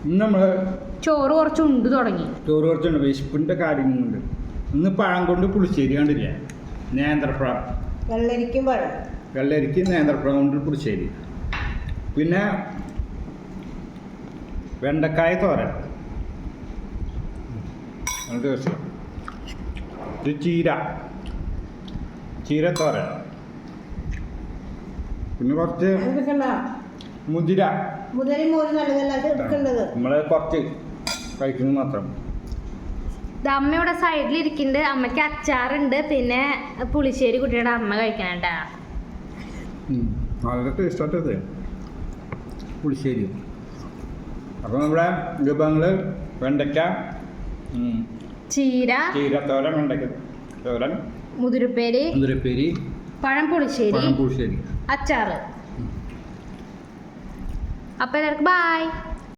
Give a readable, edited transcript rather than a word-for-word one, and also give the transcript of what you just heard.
ഇന്ന് നമ്മൾ ചോറ് കുറച്ചുണ്ട് തുടങ്ങി. ചോറ് കുറച്ചുണ്ട്. വിശപ്പിൻ്റെ കാര്യങ്ങളുണ്ട്. ഇന്ന് പഴം കൊണ്ട് പുളിശ്ശേരി കണ്ടില്ല, നേന്ത്രപ്പഴം. വെള്ളരിക്കും നേന്ത്രപ്പഴം കൊണ്ട് പുളിശ്ശേരി. പിന്നെ വെണ്ടക്കായ തോരൻ, ദിവസം ഇത് ചീര തോരൻ. പിന്നെ കുറച്ച് മുതിര. നമ്മള് കുറച്ച് കഴിക്കുന്നത് മാത്രം. അമ്മ ഇവിടെ സൈഡിൽ ഇരിക്കുന്നുണ്ട്. അമ്മയ്ക്ക് അച്ചാറുണ്ട്, പിന്നെ പുളിശ്ശേരി കുട്ടിയുടെ അമ്മ കഴിക്കണേട്ടാ. വളരെ ടേസ്റ്റായിട്ടത് പുളിശ്ശേരി. അപ്പോൾ നമ്മുടെ വിഭവങ്ങൾ വെണ്ടയ്ക്ക, ചീര തോരൻ, വെണ്ടയ്ക്ക തോരൻ, മുതിരപ്പേരി, പഴം പുളിശ്ശേരി, പുളിശ്ശേരി, അച്ചാറ്. അപ്പോൾ എല്ലാവർക്കും ബൈ.